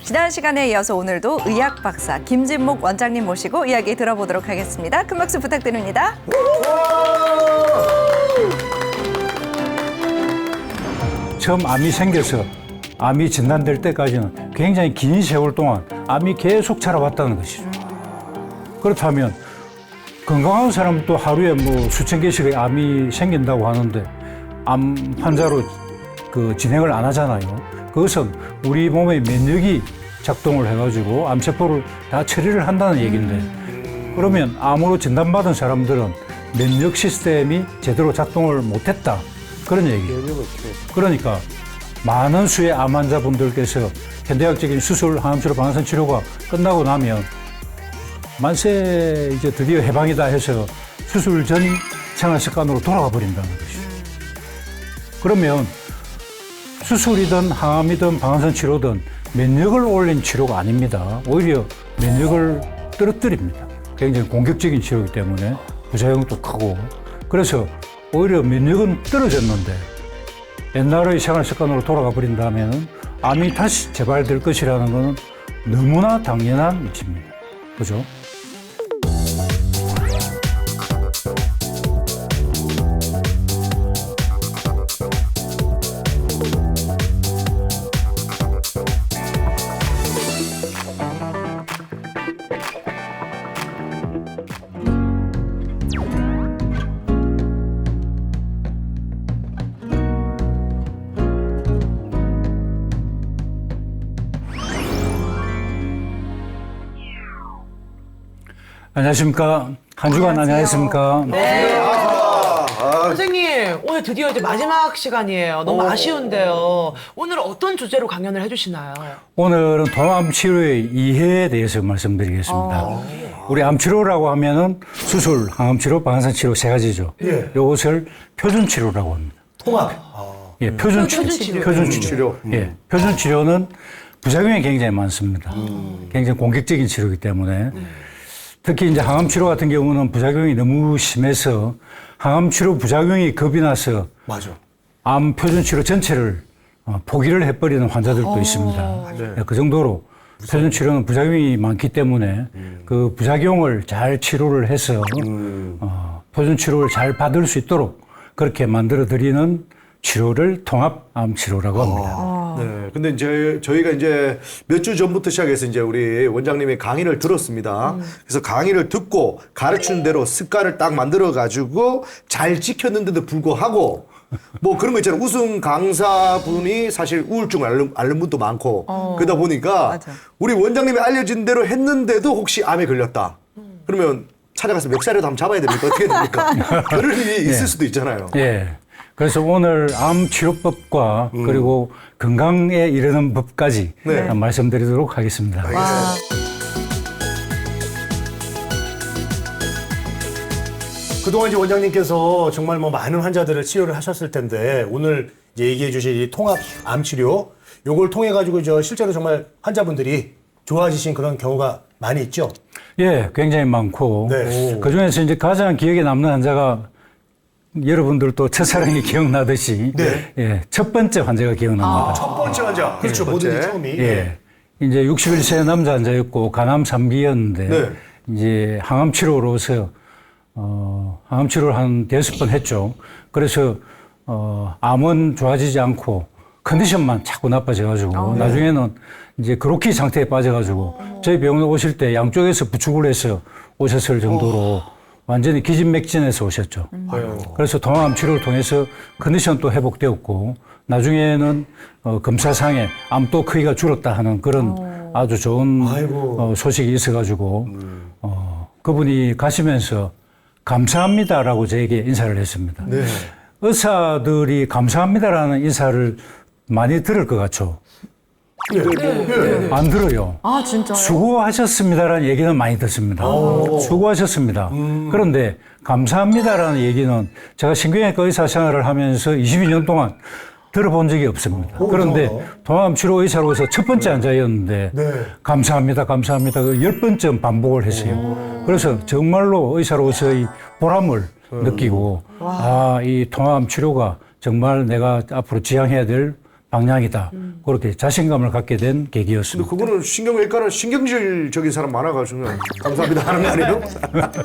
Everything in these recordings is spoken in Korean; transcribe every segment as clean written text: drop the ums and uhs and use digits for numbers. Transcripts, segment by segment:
지난 시간에 이어서 오늘도 의학 박사 김진목 원장님 모시고 이야기 들어보도록 하겠습니다. 큰 박수 부탁드립니다. 처음 암이 생겨서 암이 진단될 때까지는 굉장히 긴 세월 동안 암이 계속 자라왔다는 것이죠. 그렇다면 건강한 사람도 하루에 뭐 수천 개씩의 암이 생긴다고 하는데 암 환자로 진행을 안 하잖아요. 그것은 우리 몸의 면역이 작동을 해가지고 암세포를 다 처리를 한다는 얘기인데, 그러면 암으로 진단받은 사람들은 면역 시스템이 제대로 작동을 못했다, 그런 얘기예요. 그러니까 많은 수의 암 환자분들께서 현대학적인 수술, 항암치료, 방사선 치료가 끝나고 나면 만세 이제 드디어 해방이다 해서 수술 전 생활 습관으로 돌아가 버린다는 것이죠. 그러면 수술이든 항암이든 방사선 치료든 면역을 올린 치료가 아닙니다. 오히려 면역을 떨어뜨립니다. 굉장히 공격적인 치료이기 때문에 부작용도 크고, 그래서 오히려 면역은 떨어졌는데 옛날의 생활 습관으로 돌아가 버린다면 암이 다시 재발될 것이라는 것은 너무나 당연한 이치입니다. 그죠? 안녕하십니까. 한 주간 안녕하십니까. 네. 선생님, 오늘 드디어 이제 마지막 시간이에요. 너무 아쉬운데요. 오늘 어떤 주제로 강연을 해주시나요? 오늘은 동암 치료의 이해에 대해서 말씀드리겠습니다. 우리 암 치료라고 하면은 수술, 항암 치료, 방사선 치료 세 가지죠. 예. 이것을 표준 치료라고 합니다. 통합. 예, 표준 치료. 표준 치료. 치료. 예, 표준 치료는 부작용이 굉장히 많습니다. 굉장히 공격적인 치료이기 때문에. 특히 이제 항암 치료 같은 경우는 부작용이 너무 심해서 항암 치료 부작용이 겁이 나서 맞아. 암 표준 치료 전체를 포기를 해버리는 환자들도 있습니다. 네, 그 정도로 표준 치료는 부작용이 많기 때문에 그 부작용을 잘 치료를 해서 표준 치료를 잘 받을 수 있도록 그렇게 만들어 드리는 치료를 통합암 치료라고 합니다. 네. 근데 이제 저희가 이제 몇 주 전부터 시작해서 이제 우리 원장님의 강의를 들었습니다. 그래서 강의를 듣고 가르치는 대로 습관을 딱 만들어 가지고 잘 지켰는데도 불구하고 뭐 그런 거 있잖아요. 우승 강사분이 사실 우울증을 앓는 분도 많고 그러다 보니까 맞아. 우리 원장님이 알려진 대로 했는데도 혹시 암에 걸렸다. 그러면 찾아가서 멱살이라도 한번 잡아야 됩니까? 어떻게 됩니까? 그런 일이 있을 수도 있잖아요. 예. 그래서 오늘 암 치료법과 그리고 건강에 이르는 법까지 네. 말씀드리도록 하겠습니다. 그동안 이제 원장님께서 정말 뭐 많은 환자들을 치료를 하셨을 텐데 오늘 이제 얘기해 주신 이 통합 암 치료 요걸 통해 가지고 실제로 정말 환자분들이 좋아지신 그런 경우가 많이 있죠? 예, 굉장히 많고 네. 그중에서 이제 가장 기억에 남는 환자가 여러분들도 첫사랑이 기억나듯이 네. 예, 첫 번째 환자가 기억납니다. 첫 번째 환자. 그렇죠. 뭐든지 처음이. 예. 이제 61세 남자 환자였고 간암 3기였는데 네. 이제 항암 치료로서 항암 치료를 한 5번 했죠. 그래서 암은 좋아지지 않고 컨디션만 자꾸 나빠져가지고 나중에는 이제 그로키 상태에 빠져가지고 저희 병원에 오실 때 양쪽에서 부축을 해서 오셨을 정도로 완전히 기진맥진해서 오셨죠. 그래서 동암 치료를 통해서 컨디션도 회복되었고 나중에는 검사상에 암도 크기가 줄었다 하는 그런 아주 좋은 소식이 있어가지고 그분이 가시면서 감사합니다라고 저에게 인사를 했습니다. 네. 의사들이 감사합니다라는 인사를 많이 들을 것 같죠? 안 들어요. 아, 진짜요? 수고하셨습니다라는 얘기는 많이 듣습니다. 수고하셨습니다. 그런데 감사합니다라는 얘기는 제가 신경외과 의사 생활을 하면서 22년 동안 들어본 적이 없습니다. 그런데 동암 치료 의사로서 첫 번째 환자였는데 감사합니다, 감사합니다. 10번쯤 반복을 했어요. 그래서 정말로 의사로서의 보람을 느끼고 이 동암 치료가 정말 내가 앞으로 지향해야 될 방향이다. 그렇게 자신감을 갖게 된 계기였습니다. 근데 그거는 신경외과는 신경질적인 사람 많아가지고 감사합니다 하는 거 아니에요?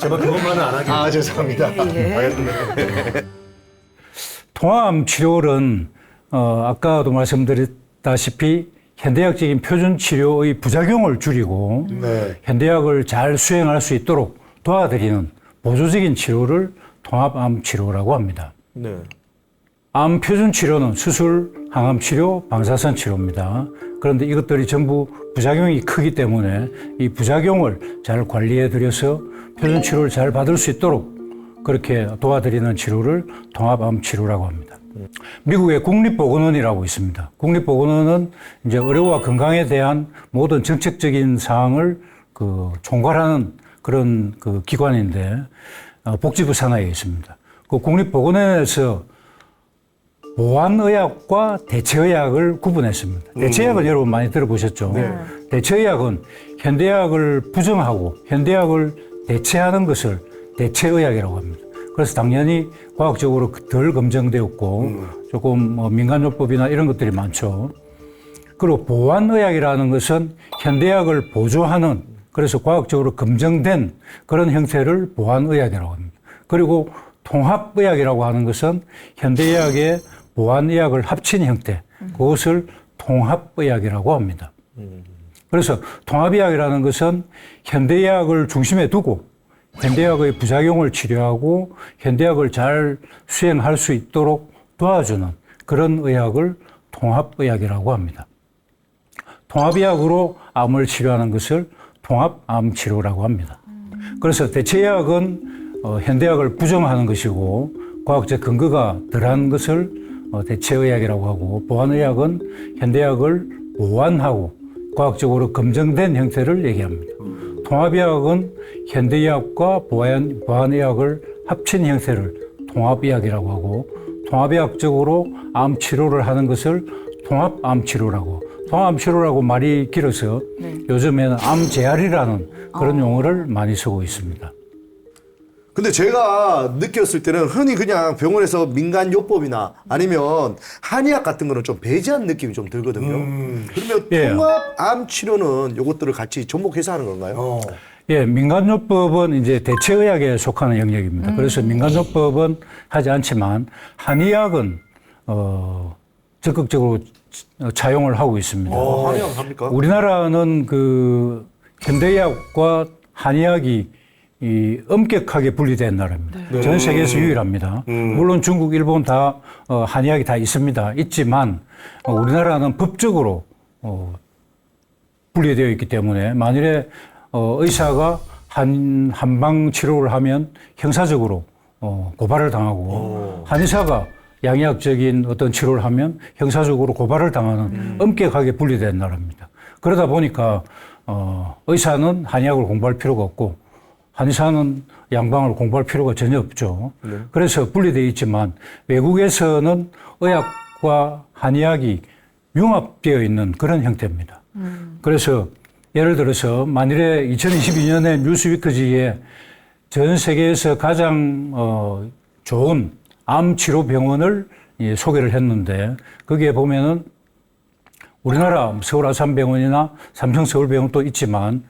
제발 그것만은 안 하길. 죄송합니다. 통합암 치료는 아까도 말씀드렸다시피 현대약적인 표준 치료의 부작용을 줄이고 네. 현대약을 잘 수행할 수 있도록 도와드리는 보조적인 치료를 통합암 치료라고 합니다. 네. 암 표준 치료는 수술, 항암 치료, 방사선 치료입니다. 그런데 이것들이 전부 부작용이 크기 때문에 이 부작용을 잘 관리해 드려서 표준 치료를 잘 받을 수 있도록 그렇게 도와드리는 치료를 통합암 치료라고 합니다. 미국의 국립보건원이라고 있습니다. 국립보건원은 이제 의료와 건강에 대한 모든 정책적인 사항을 총괄하는 그런 기관인데 복지부 산하에 있습니다. 그 국립보건원에서 보완의학과 대체의학을 구분했습니다. 대체의학은 여러분 많이 들어보셨죠? 대체의학은 현대의학을 부정하고 현대의학을 대체하는 것을 대체의학이라고 합니다. 그래서 당연히 과학적으로 덜 검증되었고 조금 민간요법이나 이런 것들이 많죠. 그리고 보완의학이라는 것은 현대의학을 보조하는 그래서 과학적으로 검증된 그런 형태를 보완의학이라고 합니다. 그리고 통합의학이라고 하는 것은 현대의학의 보완의학을 합친 형태, 그것을 통합의학이라고 합니다. 그래서 통합의학이라는 것은 현대의학을 중심에 두고 현대의학의 부작용을 치료하고 현대의학을 잘 수행할 수 있도록 도와주는 그런 의학을 통합의학이라고 합니다. 통합의학으로 암을 치료하는 것을 통합암 치료라고 합니다. 그래서 대체의학은 현대의학을 부정하는 것이고 과학적 근거가 덜한 것을 대체의학이라고 하고 보완의학은 현대의학을 보완하고 과학적으로 검증된 형태를 얘기합니다. 통합의학은 현대의학과 보완의학을 합친 형태를 통합의학이라고 하고 통합의학적으로 암 치료를 하는 것을 통합암 치료라고 통합암 치료라고 말이 길어서 요즘에는 암 재활이라는 그런 용어를 많이 쓰고 있습니다. 근데 제가 느꼈을 때는 흔히 그냥 병원에서 민간요법이나 아니면 한의학 같은 거는 좀 배제한 느낌이 좀 들거든요. 그러면 예. 통합암 치료는 요것들을 같이 접목해서 하는 건가요? 예, 민간요법은 이제 대체의학에 속하는 영역입니다. 그래서 민간요법은 하지 않지만 한의학은 적극적으로 차용을 하고 있습니다. 한의학 합니까? 우리나라는 현대의학과 한의학이 엄격하게 분리된 나라입니다. 전 세계에서 유일합니다. 물론 중국, 일본 다 한의학이 다 있습니다. 있지만 우리나라는 법적으로 분리되어 있기 때문에 만일에 의사가 한방 치료를 하면 형사적으로 고발을 당하고 한의사가 양의학적인 어떤 치료를 하면 형사적으로 고발을 당하는 엄격하게 분리된 나라입니다. 그러다 보니까 의사는 한의학을 공부할 필요가 없고 한의사는 양방을 공부할 필요가 전혀 없죠. 그래서 분리되어 있지만 외국에서는 의학과 한의학이 융합되어 있는 그런 형태입니다. 그래서 예를 들어서 만일에 2022년에 뉴스위크지에 전 세계에서 가장 좋은 암 치료 병원을 소개를 했는데 거기에 보면은 우리나라 서울 아산병원이나 삼성서울병원도 있지만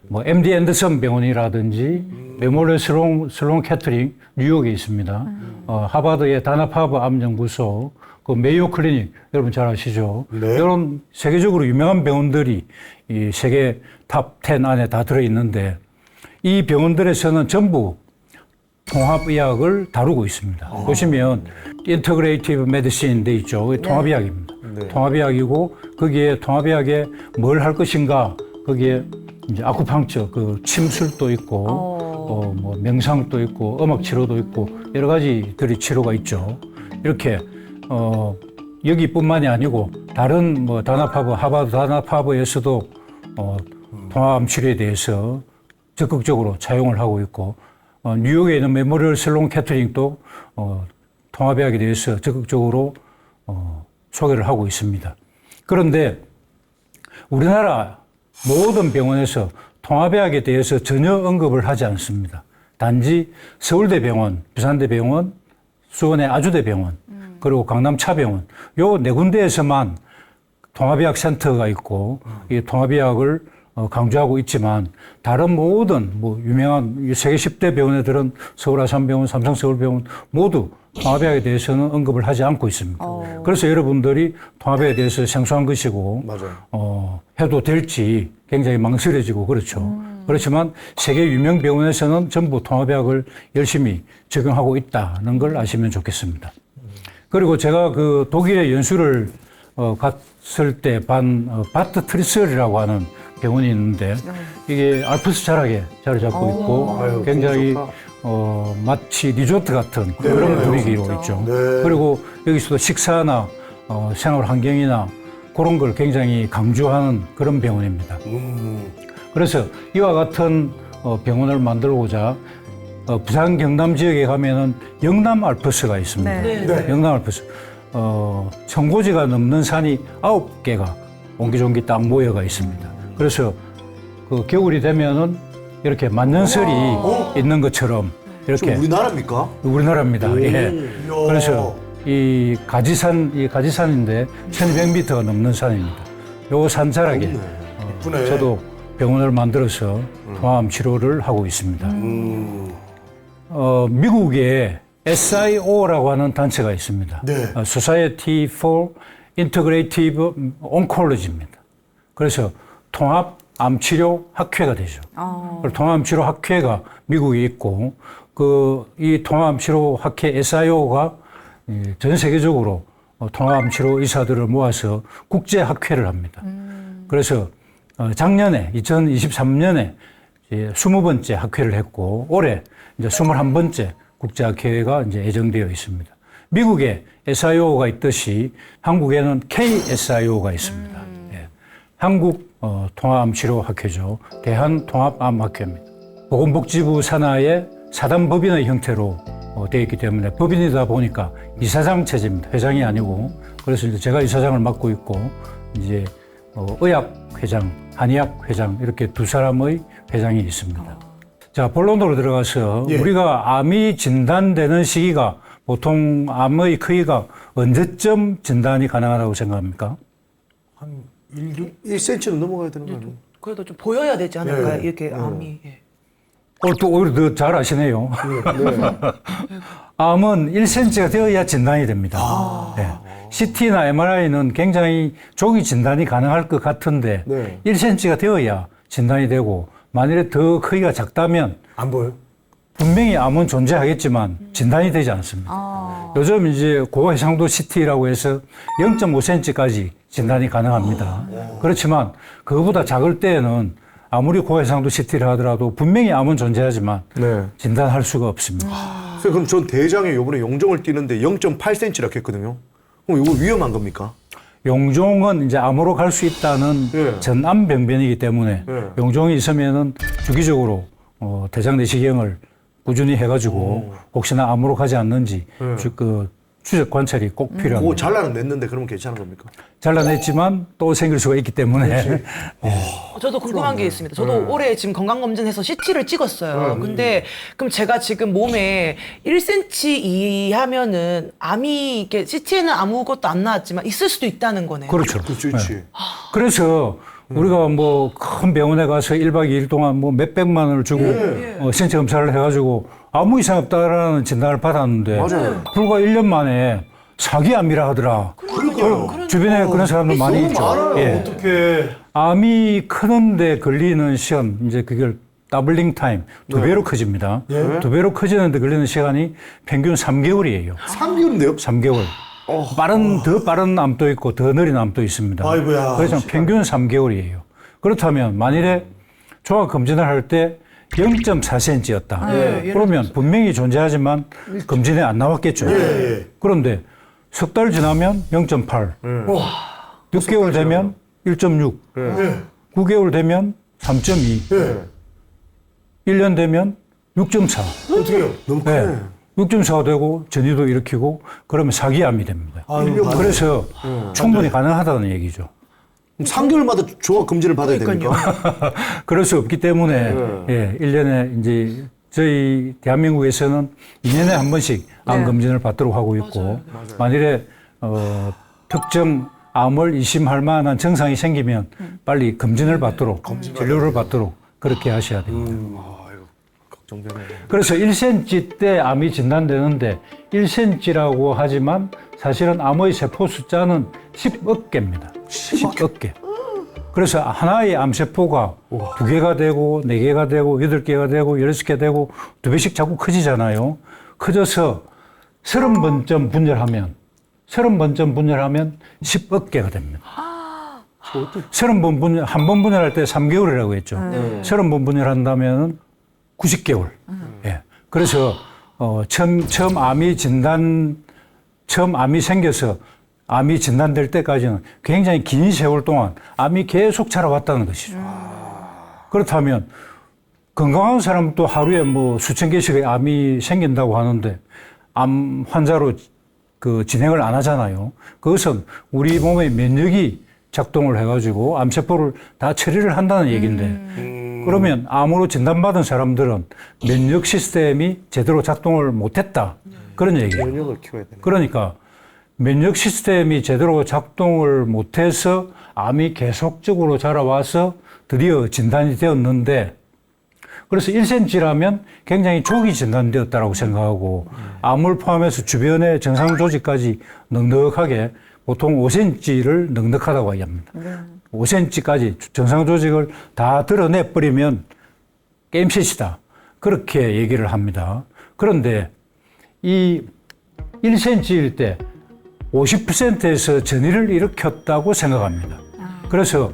뭐 MD 앤더슨 병원이라든지 메모리얼 슬론 캐터링 뉴욕에 있습니다. 하버드의 다나파버 암연구소, 그 메이오 클리닉 여러분 잘 아시죠? 네. 이런 세계적으로 유명한 병원들이 이 세계 탑 10 안에 다 들어 있는데 이 병원들에서는 전부 통합의학을 다루고 있습니다. 보시면 인터그레이티브 메디신 돼 있죠. 통합의학입니다. 통합의학이고 거기에 통합의학에 뭘 할 것인가 거기에 이제 아쿠팡처 그 침술도 있고 뭐 명상도 있고 음악 치료도 있고 여러 가지들이 치료가 있죠. 이렇게 여기뿐만이 아니고 다른 뭐 하버드 다나파버에서도 통합암 치료에 대해서 적극적으로 차용을 하고 있고 뉴욕에 있는 메모리얼 슬론 캐터링도 통합의학에 대해서 적극적으로 소개를 하고 있습니다. 그런데 우리나라 모든 병원에서 통합의학에 대해서 전혀 언급을 하지 않습니다. 단지 서울대병원, 부산대병원, 수원의 아주대병원, 그리고 강남차병원 요 네 군데에서만 통합의학 센터가 있고 이 통합의학을 강조하고 있지만 다른 모든 뭐 유명한 세계 10대 병원들은 서울아산병원, 삼성서울병원 모두 통합의학에 대해서는 언급을 하지 않고 있습니다. 그래서 여러분들이 통합의학에 대해서 생소한 것이고 맞아요. 해도 될지 굉장히 망설여지고 그렇죠. 그렇지만 세계 유명 병원에서는 전부 통합의학을 열심히 적용하고 있다는 걸 아시면 좋겠습니다. 그리고 제가 그 독일에 연수를 갔을 때 바트 트리설이라고 하는 병원이 있는데 이게 알프스 자락에 자리 잡고 있고 굉장히 마치 리조트 같은 그런 분위기로 있죠. 그리고 여기서도 식사나 생활 환경이나 그런 걸 굉장히 강조하는 그런 병원입니다. 그래서 이와 같은 병원을 만들고자 부산 경남 지역에 가면은 영남 알프스가 있습니다. 네. 영남 알프스. 1000고지가 넘는 산이 9개가 옹기종기 딱 모여가 있습니다. 그래서 그 겨울이 되면은 이렇게 만년설이 있는 것처럼 이렇게 우리나라입니까? 우리나라입니다. 예. 그래서 이 가지산인데 1200m가 넘는 산입니다. 요 산자락에 저도 병원을 만들어서 통합암 치료를 하고 있습니다. 미국에 SIO라고 하는 단체가 있습니다. 네. Society for Integrative Oncology입니다. 그래서 통합암치료 학회가 되죠. 통합암치료 학회가 미국에 있고 이 통합암치료 학회 SIO가 전 세계적으로 통합암치료 의사들을 모아서 국제 학회를 합니다. 그래서 작년에 2023년에 20번째 학회를 했고 올해 이제 21번째 국제학회가 이제 예정되어 있습니다. 미국에 SIO가 있듯이 한국에는 KSIO가 있습니다. 예. 한국 통합암치료학회죠. 대한통합암학회입니다. 보건복지부 산하의 사단법인의 형태로 되어 있기 때문에 법인이다 보니까 이사장 체제입니다. 회장이 아니고 그래서 이제 제가 이사장을 맡고 있고 이제 의학회장, 한의학회장 이렇게 두 사람의 회장이 있습니다. 자, 본론으로 들어가서 우리가 암이 진단되는 시기가 보통 암의 크기가 언제쯤 진단이 가능하다고 생각합니까? 한 1cm는 넘어가야 되는 거 아니에요? 그래도 좀 보여야 되지 않을까요? 이렇게 암이. 예. 또 오히려 더 잘 아시네요. 암은 1cm가 되어야 진단이 됩니다. 네. CT나 MRI는 굉장히 조기 진단이 가능할 것 같은데 1cm가 되어야 진단이 되고 만일에 더 크기가 작다면 안 보여요? 분명히 암은 존재하겠지만 진단이 되지 않습니다. 요즘 이제 고해상도 CT라고 해서 0.5cm까지 진단이 가능합니다. 그렇지만 그거보다 작을 때에는 아무리 고해상도 CT를 하더라도 분명히 암은 존재하지만 진단할 수가 없습니다. 그럼 전 대장에 요번에 용종을 띄는데 0.8cm라고 했거든요. 그럼 이거 위험한 겁니까? 용종은 이제 암으로 갈 수 있다는 전암병변이기 때문에 용종이 있으면은 주기적으로 대장 내시경을 꾸준히 해가지고 혹시나 암으로 가지 않는지 추적 관찰이 꼭 필요합니다. 그거 잘라냈는데 그러면 괜찮은 겁니까? 잘라냈지만 또 생길 수가 있기 때문에 저도 궁금한 게 있습니다. 저도 올해 지금 건강검진해서 CT를 찍었어요. 근데 그럼 제가 지금 몸에 1cm 이하면은 암이 이게 CT에는 아무것도 안 나왔지만 있을 수도 있다는 거네요. 그렇죠. 그렇지. 그래서 우리가 뭐 큰 병원에 가서 1박 2일 동안 뭐 몇백만 원을 주고 신체 검사를 해가지고 아무 이상 없다라는 진단을 받았는데 불과 1년 만에 사기암이라 하더라. 주변에 그런 사람들 많이 있죠. 예. 어떻게 암이 크는데 걸리는 시간, 이제 그걸 더블링 타임, 2배로 커집니다. 2배로 커지는데 걸리는 시간이 평균 3개월이에요. 3개월인데요? 3개월. 더 빠른 암도 있고 더 느린 암도 있습니다. 아이고야. 그래서 평균 3개월이에요. 그렇다면 만일에 종합 검진을 할 때 0.4cm였다. 그러면 분명히 존재하지만 검진에 안 나왔겠죠. 그런데 석 달 지나면 0.8, 6개월 되면 1.6, 9개월 되면 3.2, 1년 되면 6.4. 어떻게요? 너무 크네. 네. 6.4가 되고 전이도 일으키고 그러면 사기암이 됩니다. 그래서 충분히 가능하다는 얘기죠. 3개월마다 종합 검진을 받아야 됩니까? 그럴 수 없기 때문에 예, 1년에 이제 저희 대한민국에서는 2년에 한 번씩 암 검진을 받도록 하고 있고 만일에 특정 암을 의심할 만한 증상이 생기면 빨리 검진을 받도록 진료를 받도록 그렇게 하셔야 됩니다. 걱정되네. 그래서 1cm 때 암이 진단되는데 1cm라고 하지만 사실은 암의 세포 숫자는 10억 개입니다. 10억 개. 그래서 하나의 암세포가 2개가 되고 4개가 되고 8개가 되고 16개 되고 2배씩 자꾸 커지잖아요. 커져서 30번쯤 분열하면 10억 개가 됩니다. 30번 분열, 한 번 분열할 때 3개월이라고 했죠. 30번 분열한다면 90개월. 예. 그래서 처음 암이 생겨서 암이 진단될 때까지는 굉장히 긴 세월 동안 암이 계속 자라왔다는 것이죠. 그렇다면 건강한 사람도 하루에 뭐 수천 개씩의 암이 생긴다고 하는데 암 환자로 진행을 안 하잖아요. 그것은 우리 몸의 면역이 작동을 해가지고 암세포를 다 처리를 한다는 얘기인데 그러면 암으로 진단받은 사람들은 면역 시스템이 제대로 작동을 못했다. 그런 얘기예요. 면역을 키워야 되네. 그러니까 면역 시스템이 제대로 작동을 못해서 암이 계속적으로 자라와서 드디어 진단이 되었는데 그래서 1cm라면 굉장히 초기 진단되었다고 생각하고 암을 포함해서 주변의 정상 조직까지 넉넉하게 보통 5cm를 넉넉하다고 얘기합니다. 5cm까지 정상 조직을 다 드러내버리면 게임셋이다. 그렇게 얘기를 합니다. 그런데 이 1cm일 때 50%에서 전이를 일으켰다고 생각합니다. 그래서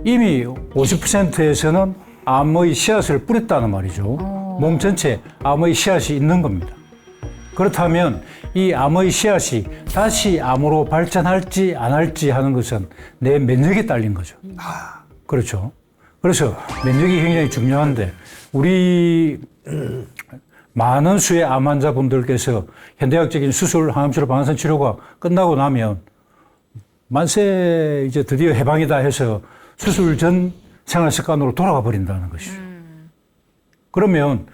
이미 50%에서는 암의 씨앗을 뿌렸다는 말이죠. 몸 전체에 암의 씨앗이 있는 겁니다. 그렇다면 이 암의 씨앗이 다시 암으로 발전할지 안 할지 하는 것은 내 면역에 딸린 거죠. 그렇죠. 그래서 면역이 굉장히 중요한데 우리 많은 수의 암 환자분들께서 현대학적인 수술, 항암치료, 방사선 치료가 끝나고 나면 만세 이제 드디어 해방이다 해서 수술 전 생활 습관으로 돌아가 버린다는 것이죠. 그러면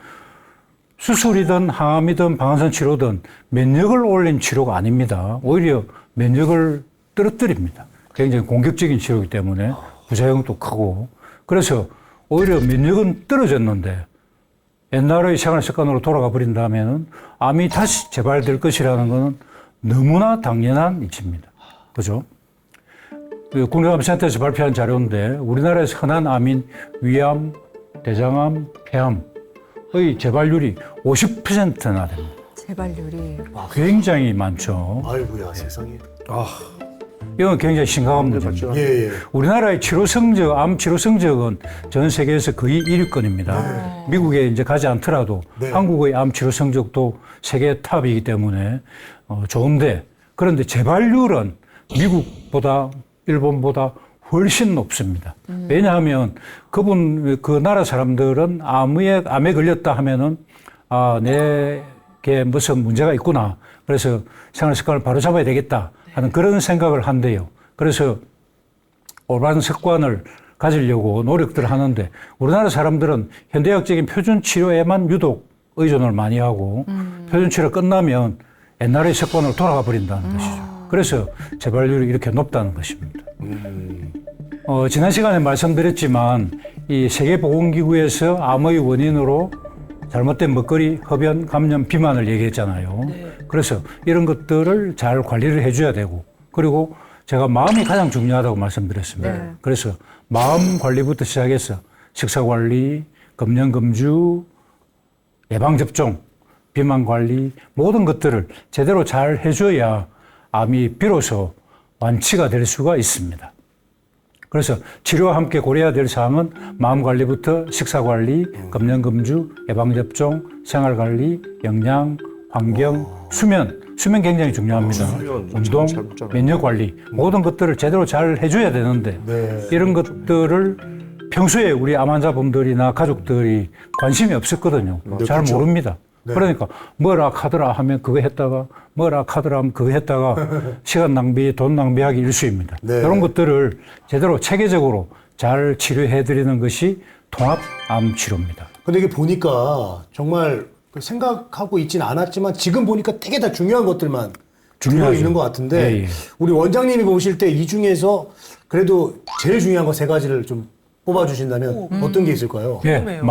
수술이든 항암이든 방사선 치료든 면역을 올린 치료가 아닙니다. 오히려 면역을 떨어뜨립니다. 굉장히 공격적인 치료이기 때문에 부작용도 크고 그래서 오히려 면역은 떨어졌는데 옛날의 생활 습관으로 돌아가 버린다면 암이 다시 재발될 것이라는 것은 너무나 당연한 이치입니다. 그죠? 국내암센터에서 발표한 자료인데 우리나라에서 흔한 암인 위암, 대장암, 폐암의 재발률이 50%나 됩니다. 재발률이. 굉장히 많죠. 아이고야 세상에. 이건 굉장히 심각한 문제입니다. 예. 우리나라의 치료 성적, 암 치료 성적은 전 세계에서 거의 1위권입니다. 미국에 이제 가지 않더라도 한국의 암 치료 성적도 세계 탑이기 때문에 좋은데 그런데 재발률은 미국보다 일본보다 훨씬 높습니다. 왜냐하면 그 나라 사람들은 암에 걸렸다 하면은 내게 무슨 문제가 있구나. 그래서 생활 습관을 바로 잡아야 되겠다 하는 그런 생각을 한대요. 그래서 올바른 습관을 가지려고 노력들을 하는데 우리나라 사람들은 현대학적인 표준 치료에만 유독 의존을 많이 하고 표준 치료 끝나면 옛날의 습관으로 돌아가 버린다는 것이죠. 그래서 재발률이 이렇게 높다는 것입니다. 지난 시간에 말씀드렸지만 이 세계보건기구에서 암의 원인으로 잘못된 먹거리, 흡연, 감염, 비만을 얘기했잖아요. 그래서 이런 것들을 잘 관리를 해줘야 되고 그리고 제가 마음이 가장 중요하다고 말씀드렸습니다. 그래서 마음 관리부터 시작해서 식사 관리, 금연 금주, 예방 접종, 비만 관리 모든 것들을 제대로 잘 해줘야 암이 비로소 완치가 될 수가 있습니다. 그래서 치료와 함께 고려해야 될 사항은 마음 관리부터 식사 관리, 금연 금주, 예방 접종, 생활 관리, 영양, 환경, 수면 굉장히 중요합니다. 운동, 면역 관리 모든 것들을 제대로 잘 해줘야 되는데 이런 것들을 평소에 우리 암 환자분들이나 가족들이 관심이 없었거든요. 잘 모릅니다. 그러니까 뭐라 하더라 하면 그거 했다가 뭐라 하더라 하면 그거 했다가 시간 낭비, 돈 낭비하기 일쑤입니다. 이런 것들을 제대로 체계적으로 잘 치료해 드리는 것이 통합암 치료입니다. 근데 이게 보니까 정말 생각하고 있진 않았지만 지금 보니까 되게 다 중요한 것들만 중요하죠. 있는 것 같은데 예, 예. 우리 원장님이 보실 때 이 중에서 그래도 제일 중요한 거 세 가지를 좀 뽑아주신다면 어떤 게 있을까요? 예, 궁금해요.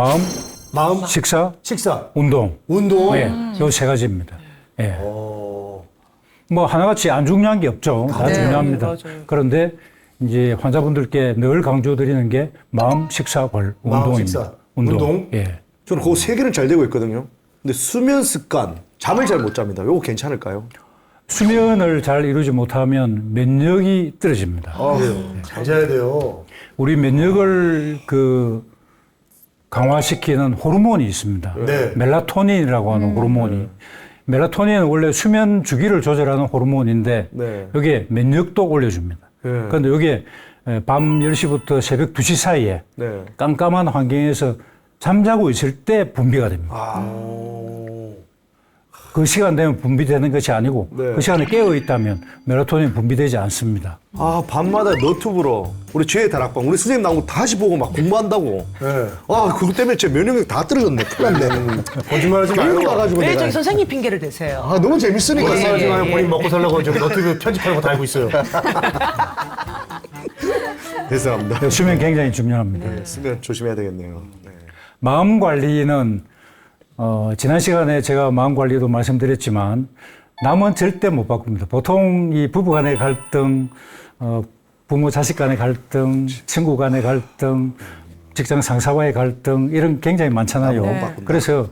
마음, 식사, 식사, 운동. 운동. 예, 요 세 가지입니다. 예. 어, 뭐 하나같이 안 중요한 게 없죠. 다 네, 중요합니다. 맞아요. 그런데 이제 환자분들께 늘 강조드리는 게 마음, 식사, 벌, 마음, 운동입니다. 식사, 운동. 예. 저는 그거 세 개는 잘 되고 있거든요. 근데 수면 습관, 잠을 잘 못 잡니다. 요거 괜찮을까요? 수면을 잘 이루지 못하면 면역이 떨어집니다. 잘 자야 돼요. 우리 면역을 강화시키는 호르몬이 있습니다. 네. 멜라토닌이라고 하는 호르몬이. 멜라토닌은 원래 수면 주기를 조절하는 호르몬인데 네. 여기에 면역도 올려줍니다. 네. 그런데 여기에 밤 10시부터 새벽 2시 사이에 네. 깜깜한 환경에서 잠자고 있을 때 분비가 됩니다. 그 시간 되면 분비되는 것이 아니고 네. 그 시간에 깨어 있다면 멜라토닌 분비되지 않습니다. 아, 밤마다 너튜브로 우리 죄의 다락방 우리 선생님 나온 거 다시 보고 막 공부한다고. 네. 아, 그것 때문에 제 면역력 다 떨어졌네. 큰일 났네. 거짓말하지 교육 마요. 와가지고 왜 내가. 저기 선생님 핑계를 대세요? 아, 너무 재밌으니까. 거짓말하지 예, 마요. 예, 본인 예. 먹고 살려고 저기 너튜브 편집하는 거 다 알고 있어요. 죄송합니다. 수면 굉장히 중요합니다. 네, 수면 조심해야 되겠네요. 네. 마음 관리는 지난 시간에 제가 마음 관리도 말씀드렸지만 남은 절대 못 바꿉니다. 보통 이 부부 간의 갈등, 부모 자식 간의 갈등, 친구 간의 갈등, 직장 상사와의 갈등 이런 굉장히 많잖아요. 네. 그래서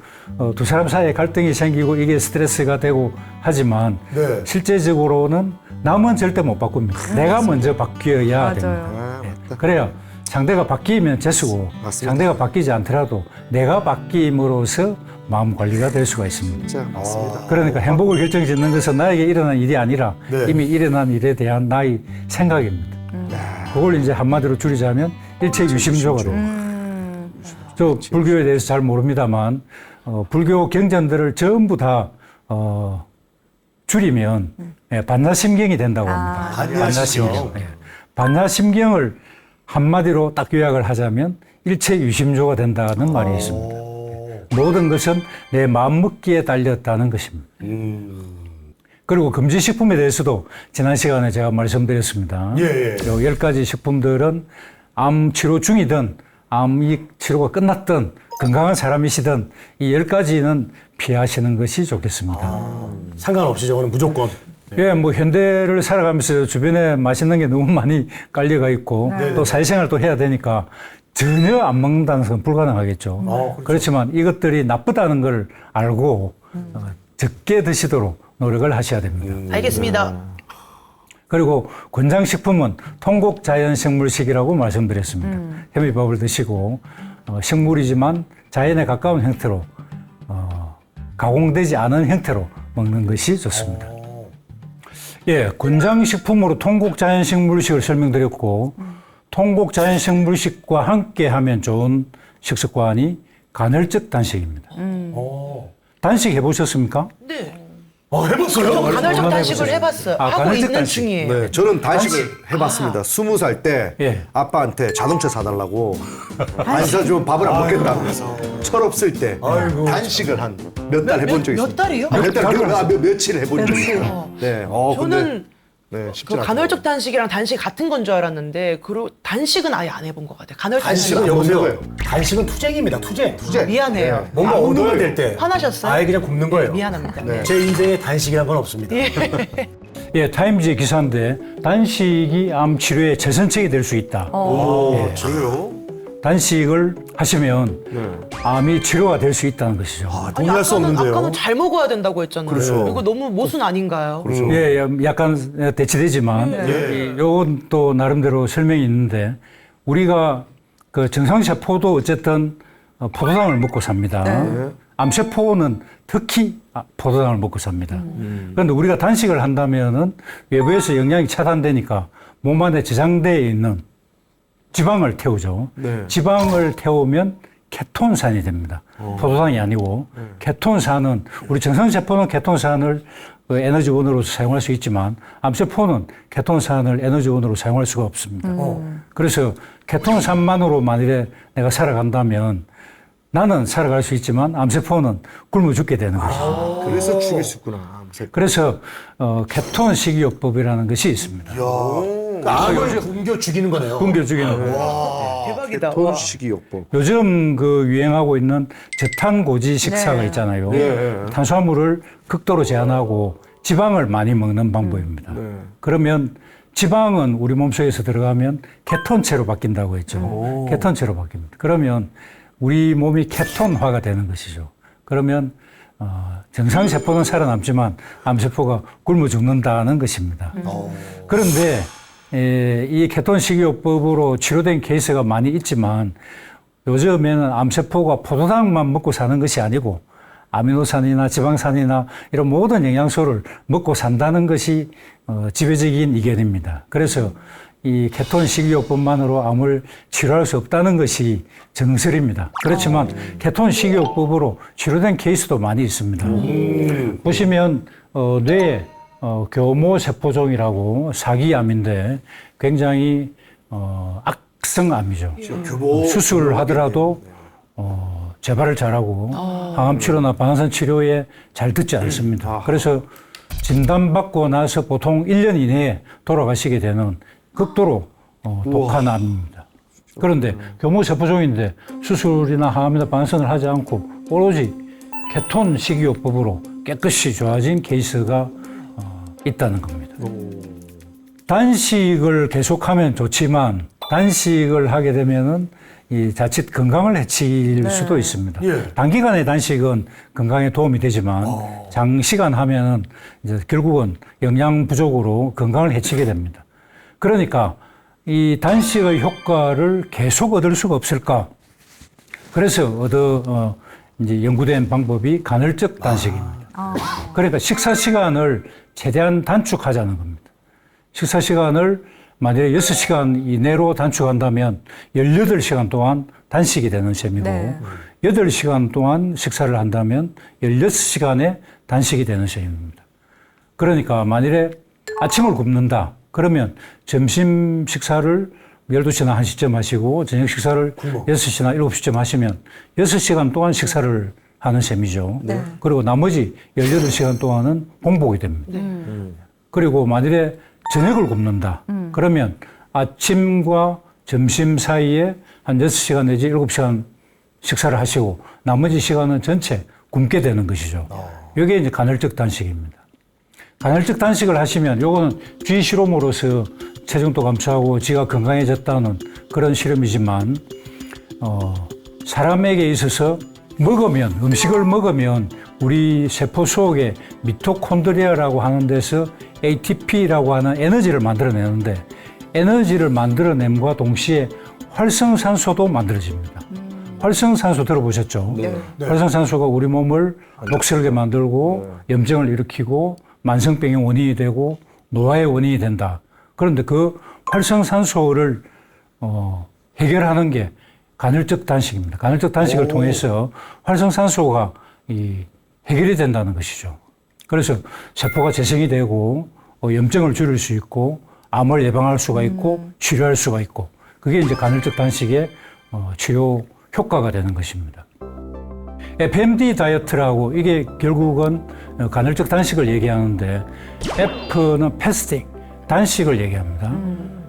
두 사람 사이에 갈등이 생기고 이게 스트레스가 되고 하지만 네. 실제적으로는 남은 절대 못 바꿉니다. 내가 먼저 바뀌어야 됩니다. 맞아요. 아, 맞다. 그래야 상대가 바뀌면 재수고 맞습니다. 상대가 바뀌지 않더라도 내가 바뀜으로써 마음 관리가 될 수가 있습니다. 진짜 맞습니다. 그러니까 행복을 결정짓는 것은 나에게 일어난 일이 아니라 네. 이미 일어난 일에 대한 나의 생각입니다. 그걸 이제 한마디로 줄이자면 일체 유심조가 됩니다. 저 불교에 대해서 잘 모릅니다만 불교 경전들을 전부 다 줄이면 반야심경이 된다고 합니다. 반야심경. 예. 반야심경을 한마디로 딱 요약을 하자면 일체 유심조가 된다는 말이 있습니다. 모든 것은 내 마음먹기에 달렸다는 것입니다. 그리고 금지식품에 대해서도 지난 시간에 제가 말씀드렸습니다. 예, 예. 요 10가지 식품들은 암 치료 중이든 암이 치료가 끝났든 건강한 사람이시든 이 10가지는 피하시는 것이 좋겠습니다. 상관없이 저거는 무조건. 예, 뭐 현대를 살아가면서 주변에 맛있는 게 너무 많이 깔려가 있고 또 사회생활 또 해야 되니까 전혀 안 먹는다는 것은 불가능하겠죠. 그렇죠. 그렇지만 이것들이 나쁘다는 걸 알고 적게 드시도록 노력을 하셔야 됩니다. 알겠습니다. 그리고 권장식품은 통곡자연식물식이라고 말씀드렸습니다. 현미밥을 드시고 식물이지만 자연에 가까운 형태로 가공되지 않은 형태로 먹는 것이 좋습니다. 예, 권장식품으로 통곡자연식물식을 설명드렸고 통곡자연식물식과 함께 하면 좋은 식습관이 간헐적 단식입니다. 단식 해보셨습니까? 네. 해봤어요? 저 간헐적 단식을 해봤어요. 아, 하고 간헐적 있는 단식. 중이에요. 네, 저는 단식을 해봤습니다. 20살 때 예. 아빠한테 자동차 사달라고 안 사주면 밥을 안 먹겠다 그래서 철없을 때 단식을 한 몇 달 해본 적이 있습니다. 몇 달이요? 며칠 해본 적이 있어요. 네, 근데 저는 네, 쉽지 그 않아요. 간헐적 단식이랑 단식 같은 건 줄 알았는데 그리고 단식은 아예 안 해본 것 같아요. 간헐적 단식은 단식은 여보세요. 거예요. 단식은 투쟁입니다. 투쟁. 미안해요. 뭔가 안 얻어야 먹어요. 될 때. 화나셨어요? 아예 그냥 굽는 거예요. 미안합니다. 네. 제 인생에 단식이란 건 없습니다. 예, 타임지의 기사인데 단식이 암 치료의 최선책이 될 수 있다. 저요? 단식을 하시면 암이 치료가 될 수 있다는 것이죠. 동의할 수 없는데요. 아까는 잘 먹어야 된다고 했잖아요. 그렇죠. 이거 너무 모순 아닌가요? 예, 약간 대치되지만 요건 또 나름대로 설명이 있는데 우리가 그 정상세포도 어쨌든 포도당을 먹고 삽니다. 암세포는 특히 포도당을 먹고 삽니다. 그런데 우리가 단식을 한다면은 외부에서 영양이 차단되니까 몸 안에 저장되어 있는 지방을 태우죠. 네. 지방을 태우면 케톤산이 됩니다. 포도당이 아니고 케톤산은 우리 정상세포는 케톤산을 그 에너지원으로 사용할 수 있지만 암세포는 케톤산을 에너지원으로 사용할 수가 없습니다. 그래서 케톤산만으로 만일에 내가 살아간다면 나는 살아갈 수 있지만 암세포는 굶어 죽게 되는 것이죠. 그래서 죽일 수 있구나. 그래서 케톤 식이요법이라는 것이 있습니다. 암을 굶겨 죽이는 거네요. 굶겨 죽이는 대박이다. 톤 와. 식이요법. 요즘 그 유행하고 있는 저탄고지 식사가 네. 있잖아요. 네. 탄수화물을 극도로 제한하고 지방을 많이 먹는 방법입니다. 그러면 지방은 우리 몸속에서 들어가면 케톤체로 바뀐다고 했죠. 케톤체로 바뀝니다. 그러면 우리 몸이 케톤화가 되는 것이죠. 그러면 정상세포는 살아남지만 암세포가 굶어 죽는다는 것입니다. 그런데 이 케톤 식이요법으로 치료된 케이스가 많이 있지만 요즘에는 암세포가 포도당만 먹고 사는 것이 아니고 아미노산이나 지방산이나 이런 모든 영양소를 먹고 산다는 것이 지배적인 의견입니다. 그래서 이 케톤 식이요법만으로 암을 치료할 수 없다는 것이 정설입니다. 그렇지만 케톤 식이요법으로 치료된 케이스도 많이 있습니다. 보시면 뇌에 교모세포종이라고 사기암인데 굉장히 악성암이죠. 수술을 하더라도 재발을 잘하고 항암 치료나 방사선 치료에 잘 듣지 않습니다. 그래서 진단받고 나서 보통 1년 이내에 돌아가시게 되는 극도로 독한 암입니다. 그런데 교모세포종인데 수술이나 항암이나 방사선을 하지 않고 오로지 케톤 식이요법으로 깨끗이 좋아진 케이스가 있다는 겁니다. 단식을 계속하면 좋지만 단식을 하게 되면은 이 자칫 건강을 해칠 수도 있습니다. 예. 단기간의 단식은 건강에 도움이 되지만 장시간 하면은 이제 결국은 영양 부족으로 건강을 해치게 됩니다. 그러니까 이 단식의 효과를 계속 얻을 수가 없을까? 그래서 이제 연구된 방법이 간헐적 단식입니다. 그러니까 식사 시간을 최대한 단축하자는 겁니다. 식사 시간을 만약에 6시간 이내로 단축한다면 18시간 동안 단식이 되는 셈이고 네. 8시간 동안 식사를 한다면 16시간의 단식이 되는 셈입니다. 그러니까 만일에 아침을 굶는다. 그러면 점심 식사를 12시나 1시쯤 하시고 저녁 식사를 6시나 7시쯤 하시면 6시간 동안 식사를 하는 셈이죠. 네. 그리고 나머지 18시간 동안은 공복이 됩니다. 그리고 만일에 저녁을 굶는다. 그러면 아침과 점심 사이에 한 6시간 내지 7시간 식사를 하시고 나머지 시간은 전체 굶게 되는 것이죠. 이게 이제 간헐적 단식입니다. 간헐적 단식을 하시면 요거는 쥐 실험으로서 체중도 감소하고 쥐가 건강해졌다는 그런 실험이지만 사람에게 있어서 먹으면 음식을 먹으면 우리 세포 속에 미토콘드리아라고 하는 데서 ATP라고 하는 에너지를 만들어내는데 에너지를 만들어냄과 동시에 활성산소도 만들어집니다. 활성산소 들어보셨죠? 네. 활성산소가 우리 몸을 녹슬게 만들고 염증을 일으키고 만성병의 원인이 되고 노화의 원인이 된다. 그런데 그 활성산소를 해결하는 게 간헐적 단식입니다. 간헐적 단식을 통해서 활성산소가 해결이 된다는 것이죠. 그래서 세포가 재생이 되고 염증을 줄일 수 있고 암을 예방할 수가 있고 치료할 수가 있고 그게 이제 간헐적 단식의 치료 효과가 되는 것입니다. FMD 다이어트라고 이게 결국은 간헐적 단식을 얘기하는데 F는 패스팅, 단식을 얘기합니다.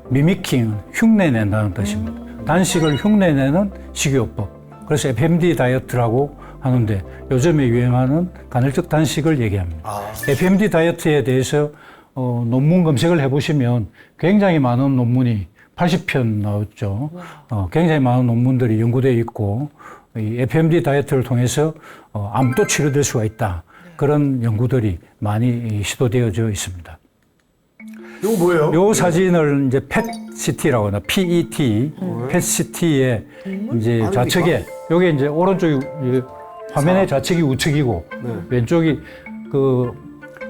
미미킹, 흉내낸다는 뜻입니다. 단식을 흉내내는 식이요법. 그래서 FMD 다이어트라고 하는데 요즘에 유행하는 간헐적 단식을 얘기합니다. FMD 다이어트에 대해서 논문 검색을 해보시면 굉장히 많은 논문이 80편 나왔죠. 굉장히 많은 논문들이 연구되어 있고 이 FMD 다이어트를 통해서 암도 치료될 수가 있다. 그런 연구들이 많이 시도되어져 있습니다. 이거 뭐예요? 요 사진을 이제 PET-CT라고 하나, PET, PET-CT의 이제 좌측에, 요게 이제 오른쪽이 화면의 좌측이 우측이고, 왼쪽이 그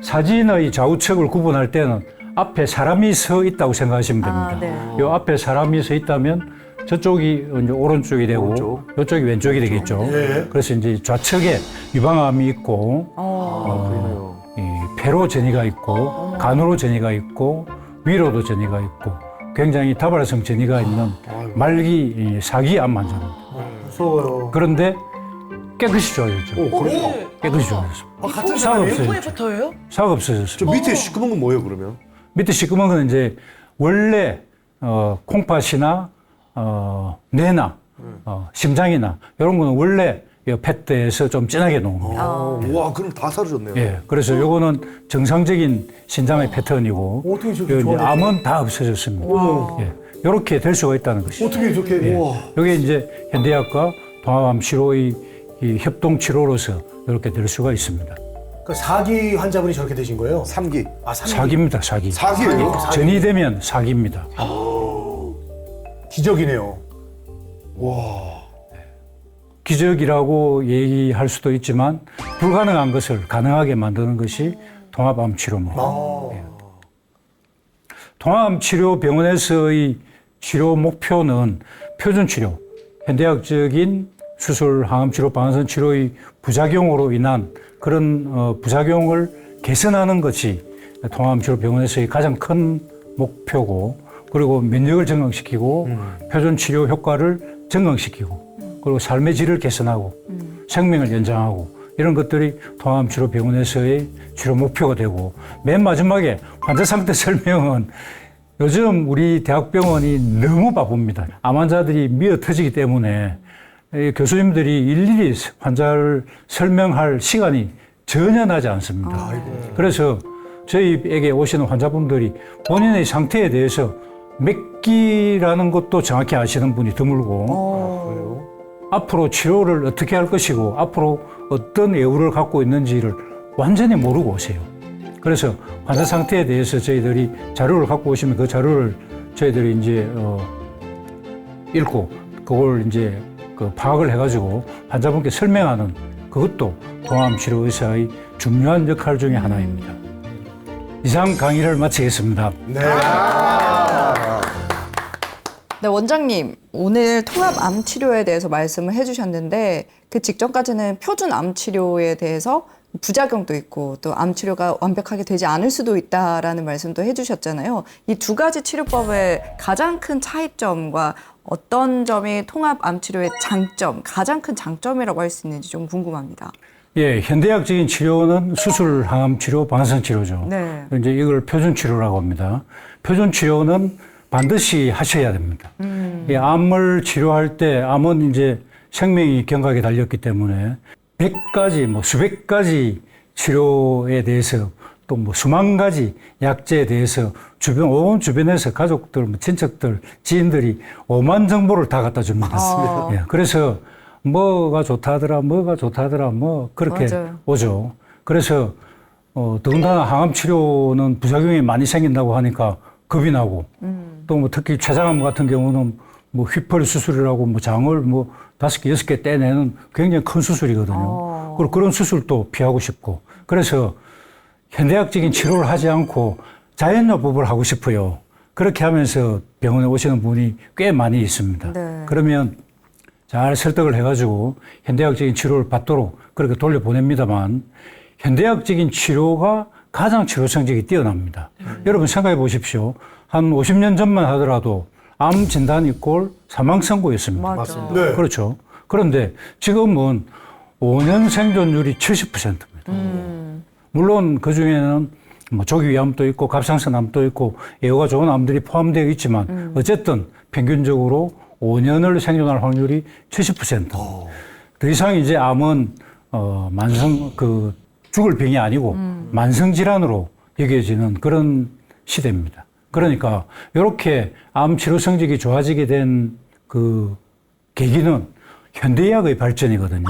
사진의 좌우측을 구분할 때는 앞에 사람이 서 있다고 생각하시면 됩니다. 네. 요 앞에 사람이 서 있다면 저쪽이 이제 오른쪽이 되고, 요쪽이 왼쪽이 되겠죠. 그래서 이제 좌측에 유방암이 있고, 이 폐로 전이가 있고 간으로 전이가 있고 위로도 전이가 있고 굉장히 다발성 전이가 있는 말기 사기암 환자입니다. 무서워요. 그런데 깨끗이 좋아졌죠. 깨끗이 좋아졌습니다. 같은 싹 사람이에요? 없어졌죠. 토해부터예요? 싹 없어졌습니다. 저 밑에 시커먼 건 뭐예요, 그러면? 밑에 시커먼 건 이제 원래 콩팥이나 뇌나 심장이나 이런 거는 원래 이 팻대에서 좀 진하게 놓은 겁니다. 와, 그럼 다 사라졌네요. 예, 그래서 요거는 정상적인 신장의 패턴이고 어떻게 저렇게 요 이제 좋아졌어요? 암은 다 없어졌습니다. 예, 이렇게 될 수가 있다는 것이죠. 어떻게 저렇게 이게 이제 현대의학과 동합암 치료의 이 협동 치료로서 이렇게 될 수가 있습니다. 그 사기 환자분이 저렇게 되신 거예요? 3기. 아, 사기. 사기입니다, 사기. 사기예요? 전이 되면 사기입니다. 기적이네요. 기적이라고 얘기할 수도 있지만 불가능한 것을 가능하게 만드는 것이 통합암 치료입니다. 통합암 치료 병원에서의 치료 목표는 표준 치료, 현대학적인 수술, 항암 치료, 방사선 치료의 부작용으로 인한 그런 부작용을 개선하는 것이 통합암 치료 병원에서의 가장 큰 목표고, 그리고 면역을 증강시키고 표준 치료 효과를 증강시키고, 그리고 삶의 질을 개선하고 생명을 연장하고, 이런 것들이 통합암 치료 병원에서의 치료 목표가 되고, 맨 마지막에 환자 상태 설명은 요즘 우리 대학병원이 너무 바쁩니다. 암 환자들이 미어 터지기 때문에 이 교수님들이 일일이 환자를 설명할 시간이 전혀 나지 않습니다. 그래서 저희에게 오시는 환자분들이 본인의 상태에 대해서 몇 기라는 것도 정확히 아시는 분이 드물고, 앞으로 치료를 어떻게 할 것이고 앞으로 어떤 예우를 갖고 있는지를 완전히 모르고 오세요. 그래서 환자 상태에 대해서 저희들이 자료를 갖고 오시면 그 자료를 저희들이 이제 읽고 그걸 이제 그 파악을 해가지고 환자분께 설명하는, 그것도 통합암 치료 의사의 중요한 역할 중에 하나입니다. 이상 강의를 마치겠습니다. 네, 원장님, 오늘 통합 암 치료에 대해서 말씀을 해주셨는데 그 직전까지는 표준 암 치료에 대해서 부작용도 있고 또 암 치료가 완벽하게 되지 않을 수도 있다라는 말씀도 해주셨잖아요. 이 두 가지 치료법의 가장 큰 차이점과 어떤 점이 통합 암 치료의 장점, 가장 큰 장점이라고 할 수 있는지 좀 궁금합니다. 예, 현대학적인 치료는 수술, 항암 치료, 방사선 치료죠. 네. 이제 이걸 표준 치료라고 합니다. 표준 치료는 반드시 하셔야 됩니다. 이 암을 치료할 때, 암은 이제 생명이 경각에 달렸기 때문에 100가지, 뭐 수백 가지 치료에 대해서 또 뭐 수만 가지 약제에 대해서 온 주변에서 가족들, 뭐 친척들, 지인들이 오만 정보를 다 갖다 줍니다. 예, 그래서 뭐가 좋다더라, 뭐 그렇게 맞아요. 오죠. 그래서 더군다나 항암 치료는 부작용이 많이 생긴다고 하니까 겁이 나고, 또 뭐 특히 췌장암 같은 경우는 뭐 휘펄 수술이라고 뭐 장을 뭐 5개, 6개 떼내는 굉장히 큰 수술이거든요. 그리고 그런 수술도 피하고 싶고, 그래서 현대학적인 치료를 하지 않고 자연요법을 하고 싶어요. 그렇게 하면서 병원에 오시는 분이 꽤 많이 있습니다. 네. 그러면 잘 설득을 해가지고 현대학적인 치료를 받도록 그렇게 돌려보냅니다만, 현대학적인 치료가 가장 치료 성적이 뛰어납니다. 여러분 생각해 보십시오. 한 50년 전만 하더라도 암 진단 이꼴 사망 선고였습니다. 맞아. 네. 그렇죠. 그런데 지금은 5년 생존율이 70%입니다. 물론 그 중에는 뭐 조기암도 있고 갑상선암도 있고 예후가 좋은 암들이 포함되어 있지만 어쨌든 평균적으로 5년을 생존할 확률이 70%. 더 이상 이제 암은 죽을 병이 아니고 만성 질환으로 여겨지는 그런 시대입니다. 그러니까 이렇게 암 치료 성적이 좋아지게 된 그 계기는 현대의학의 발전이거든요.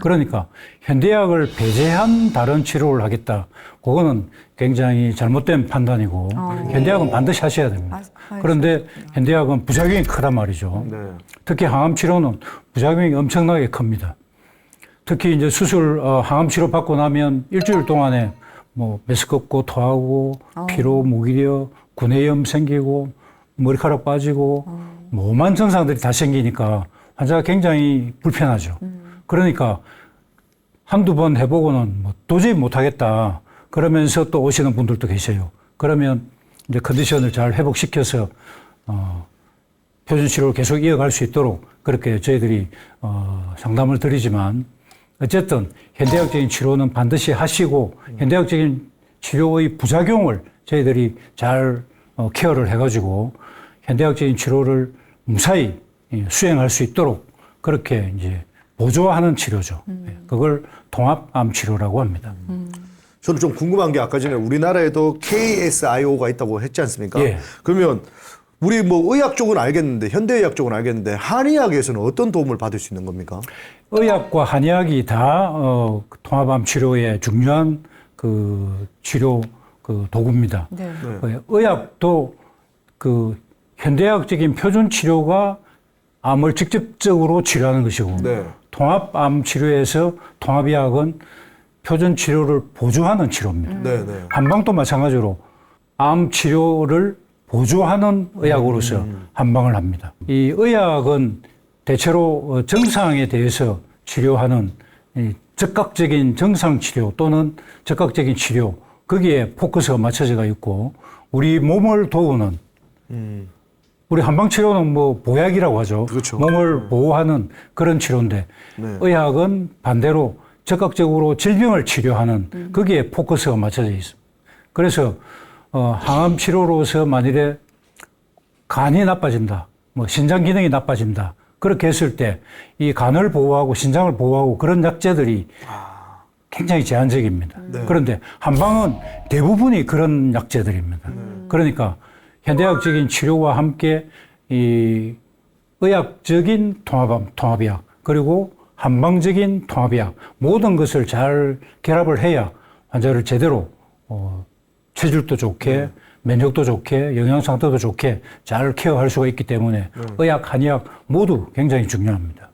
그러니까 현대의학을 배제한 다른 치료를 하겠다. 그거는 굉장히 잘못된 판단이고 현대의학은 반드시 하셔야 됩니다. 그런데 현대의학은 부작용이 크단 말이죠. 네. 특히 항암 치료는 부작용이 엄청나게 큽니다. 특히 이제 수술, 항암 치료 받고 나면 일주일 동안에 뭐 메스껍고 토하고 피로, 무기력, 구내염 생기고 머리카락 빠지고 뭐 오만 증상들이 다 생기니까 환자가 굉장히 불편하죠. 그러니까 한두 번 해보고는 뭐 도저히 못하겠다. 그러면서 또 오시는 분들도 계세요. 그러면 이제 컨디션을 잘 회복시켜서 표준 치료를 계속 이어갈 수 있도록 그렇게 저희들이 상담을 드리지만, 어쨌든 현대학적인 치료는 반드시 하시고 현대학적인 치료의 부작용을 저희들이 잘 케어를 해가지고 현대학적인 치료를 무사히 수행할 수 있도록 그렇게 이제 보조하는 치료죠. 그걸 통합암 치료라고 합니다. 저는 좀 궁금한 게 아까 전에 우리나라에도 KSIO가 있다고 했지 않습니까? 예. 그러면 우리 뭐 의학 쪽은 알겠는데 현대의학 쪽은 알겠는데 한의학에서는 어떤 도움을 받을 수 있는 겁니까? 의학과 한의학이 다 통합암 치료에 중요한 그 치료 그 도구입니다. 네. 의학도 그 현대학적인 표준 치료가 암을 직접적으로 치료하는 것이고 네. 통합암 치료에서 통합의학은 표준 치료를 보조하는 치료입니다. 네, 네. 한방도 마찬가지로 암 치료를 보조하는 의학으로서 한방을 합니다. 이 의학은 대체로 정상에 대해서 치료하는 이 즉각적인 정상 치료 또는 즉각적인 치료 거기에 포커스가 맞춰져 있고 우리 몸을 도우는 우리 한방 치료는 뭐 보약이라고 하죠. 그렇죠. 몸을 보호하는 그런 치료인데 네. 의학은 반대로 적극적으로 질병을 치료하는 거기에 포커스가 맞춰져 있습니다. 그래서 항암 치료로서 만일에 간이 나빠진다, 뭐 신장 기능이 나빠진다 그렇게 했을 때 이 간을 보호하고 신장을 보호하고 그런 약제들이 굉장히 제한적입니다. 네. 그런데 한방은 대부분이 그런 약제들입니다. 그러니까 현대학적인 치료와 함께 이 의학적인 통합의학 그리고 한방적인 통합의학 모든 것을 잘 결합을 해야 환자를 제대로 체질도 좋게 면역도 좋게 영양 상태도 좋게 잘 케어할 수가 있기 때문에 의학, 한의학 모두 굉장히 중요합니다.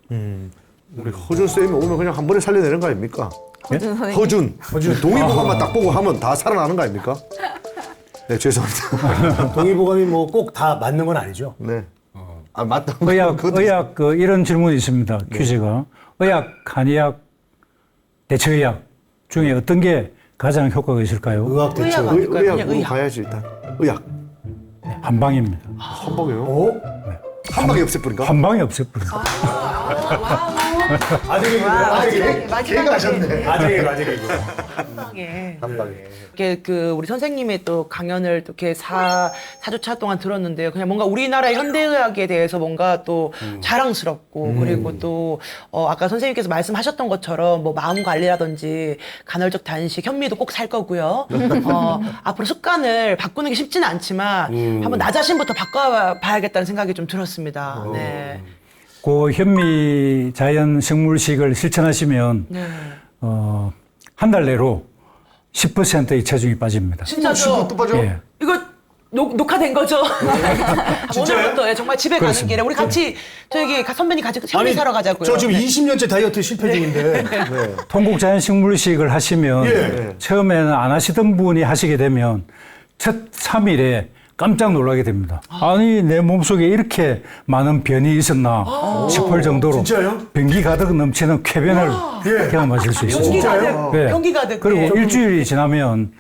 우리 허준 쌤이 오면 그냥 한 번에 살려내는 거 아닙니까? 허준 선생님. 허준 동의보감만 딱 보고 하면 다 살아나는 거 아닙니까? 네, 죄송합니다. 동의보감이 뭐 꼭 다 맞는 건 아니죠. 네. 아, 맞다. 의학 이런 질문이 있습니다. 퀴즈가 의학, 한의학, 대처의학 중에 어떤 게 가장 효과가 있을까요? 의학 대처. 의학 아닐까요? 그냥 의학으로 의학. 가야지 일단. 의학. 한방입니다. 한방이요? 어? 한방이 없애버린가? 한방이 없애버립니다. 아재개그. 걔가 하셨네. 아재개그. 한방에. 한방에. 이렇게 그 우리 선생님의 또 강연을 또 이렇게 4주차 동안 들었는데요. 그냥 뭔가 우리나라의 현대의학에 대해서 뭔가 또 자랑스럽고 그리고 또 아까 선생님께서 말씀하셨던 것처럼 뭐 마음 관리라든지 간헐적 단식, 현미도 꼭 살 거고요. 앞으로 습관을 바꾸는 게 쉽지는 않지만 한번 나 자신부터 바꿔봐야겠다는 생각이 좀 들었습니다. 네. 그 현미 자연 식물식을 실천하시면 네. 한 달 내로 10%의 체중이 빠집니다. 진짜죠? 또 빠져? 예. 이거 녹화된 거죠? 오늘부터 예, 정말 집에 가는 길에 우리 같이 저기 선배님 같이 현미 사러 가자고요. 저 지금 20년째 다이어트 실패 중인데. 네. 통곡 자연 식물식을 하시면 예. 처음에는 안 하시던 분이 하시게 되면 첫 3일에 깜짝 놀라게 됩니다. 아니 내 몸속에 이렇게 많은 변이 있었나 싶을 정도로 진짜요? 변기 가득 넘치는 쾌변을 예. 경험하실 수 있습니다. 경기 가득, 네. 경기 가득. 그리고 예. 일주일이 지나면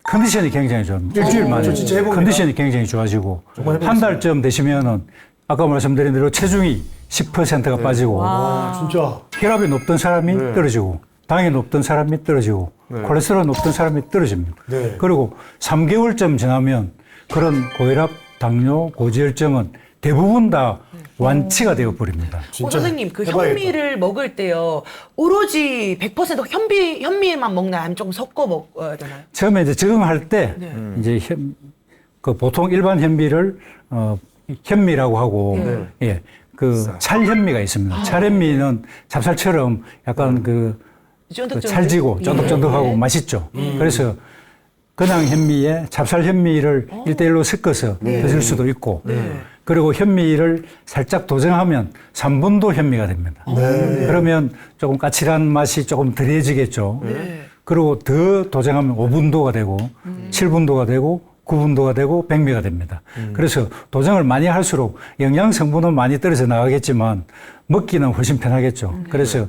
컨디션이 굉장히 좋아집니다. 일주일 만에 저 진짜 해봅니다. 컨디션이 굉장히 좋아지고 정말 해보겠습니다. 한 달쯤 되시면은 아까 말씀드린 대로 체중이 10%가 빠지고 아, 진짜. 혈압이 높던 사람이 떨어지고 당이 높던 사람이 떨어지고 콜레스테롤 높던 사람이 떨어집니다. 네. 그리고 3개월쯤 지나면 그런 고혈압, 당뇨, 고지혈증은 대부분 다 완치가 되어 버립니다. 진짜 선생님 그 해봐야겠다. 현미를 먹을 때요 오로지 100% 현미만 먹나요? 아니면 조금 섞어 먹어야 되나요? 처음에 이제 적응할 때 이제 그 보통 일반 현미를 현미라고 하고 예. 그 찰현미가 있습니다. 찰현미는 찹쌀처럼 약간 그 찰지고 쫀득쫀득하고 맛있죠. 그래서 그냥 현미에 찹쌀 현미를 1대1로 섞어서 드실 수도 있고 그리고 현미를 살짝 도정하면 3분도 현미가 됩니다. 그러면 조금 까칠한 맛이 조금 덜해지겠죠. 그리고 더 도정하면 5분도가 되고 7분도가 되고 9분도가 되고 백미가 됩니다. 그래서 도정을 많이 할수록 영양 성분은 많이 떨어져 나가겠지만 먹기는 훨씬 편하겠죠. 그래서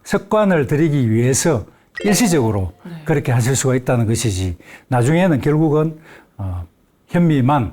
습관을 들이기 위해서 일시적으로 그렇게 하실 수가 있다는 것이지 나중에는 결국은 현미만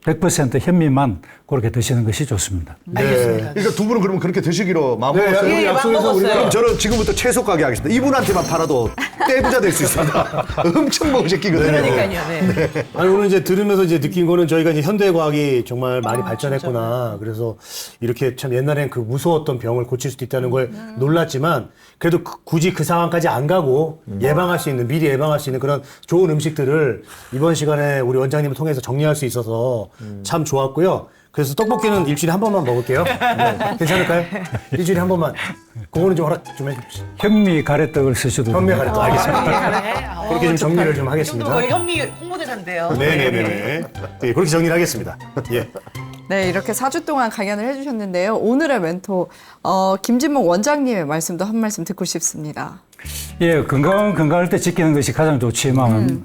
100% 현미만 그렇게 드시는 것이 좋습니다. 알겠습니다. 그러니까 두 분은 그러면 그렇게 드시기로 마음먹었어요? 예, 약속해서 먹었어요. 그럼 저는 지금부터 채소 가게 하겠습니다. 이분한테만 팔아도 떼부자 될 수 있습니다. 엄청 먹으셨기거든요. 그러니까요. 네. 아니 오늘 이제 들으면서 이제 느낀 거는 저희가 이제 현대 과학이 정말 많이 발전했구나. 그래서 이렇게 참 옛날엔 그 무서웠던 병을 고칠 수도 있다는 걸 놀랐지만 그래도 굳이 그 상황까지 안 가고 예방할 수 있는 미리 예방할 수 있는 그런 좋은 음식들을 이번 시간에 우리 원장님을 통해서 정리할 수 있어서 참 좋았고요. 그래서 떡볶이는 일주일에 한 번만 먹을게요. 네. 괜찮을까요? 일주일에 한 번만. 그거는 좀 허락 좀 해주십시오. 현미 가래떡을 쓰셔도 현미 됩니다. 가래떡 알겠습니다. 그렇게 좀 정리를 좀 하겠습니다. 거의 현미 홍보대사인데요. 네네네네. 네, 그렇게 정리를 하겠습니다. 예. 네, 이렇게 4주 동안 강연을 해주셨는데요. 오늘의 멘토 김진목 원장님의 말씀도 한 말씀 듣고 싶습니다. 예, 건강할 때 지키는 것이 가장 좋지만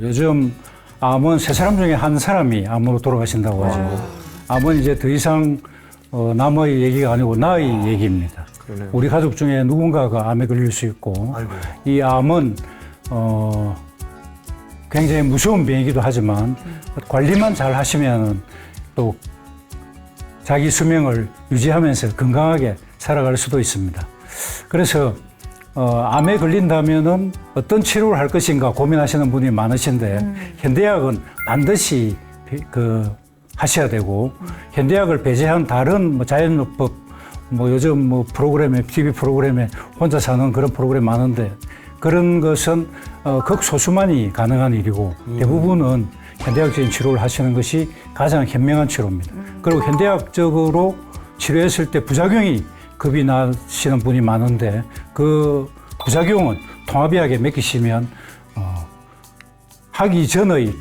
요즘 암은 세 사람 중에 한 사람이 암으로 돌아가신다고 하죠. 암은 이제 더 이상 남의 얘기가 아니고 나의 얘기입니다. 그러네요. 우리 가족 중에 누군가가 암에 걸릴 수 있고 이 암은 굉장히 무서운 병이기도 하지만 관리만 잘 하시면 또 자기 수명을 유지하면서 건강하게 살아갈 수도 있습니다. 그래서 암에 걸린다면은 어떤 치료를 할 것인가 고민하시는 분이 많으신데 현대약은 반드시 하셔야 되고 현대약을 배제한 다른 뭐 자연요법 뭐 요즘 뭐 프로그램에 TV 프로그램에 혼자 사는 그런 프로그램 많은데 그런 것은 극소수만이 가능한 일이고 대부분은 현대약적인 치료를 하시는 것이 가장 현명한 치료입니다. 그리고 현대약적으로 치료했을 때 부작용이 겁이 나시는 분이 많은데 그 부작용은 통합의학에 맡기시면 하기 전의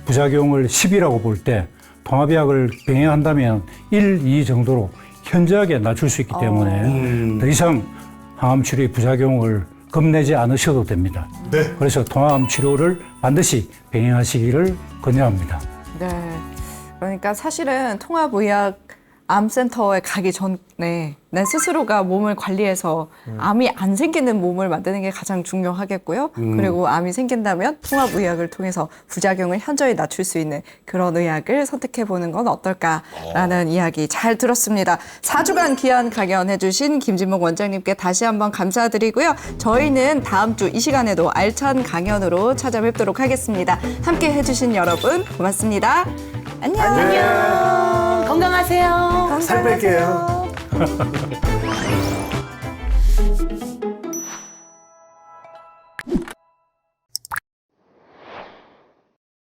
부작용을 10이라고 볼 때 통합의학을 병행한다면 1, 2 정도로 현저하게 낮출 수 있기 때문에 더 이상 항암 치료의 부작용을 겁내지 않으셔도 됩니다. 네. 그래서 통합 치료를 반드시 병행하시기를 권유합니다. 네. 그러니까 사실은 통합의학 암센터에 가기 전에 내 스스로가 몸을 관리해서 암이 안 생기는 몸을 만드는 게 가장 중요하겠고요. 그리고 암이 생긴다면 통합의학을 통해서 부작용을 현저히 낮출 수 있는 그런 의학을 선택해보는 건 어떨까라는 이야기 잘 들었습니다. 4주간 귀한 강연해주신 김진목 원장님께 다시 한번 감사드리고요. 저희는 다음 주 이 시간에도 알찬 강연으로 찾아뵙도록 하겠습니다. 함께 해주신 여러분 고맙습니다. 안녕. 건강하세요. 살 뺄게요.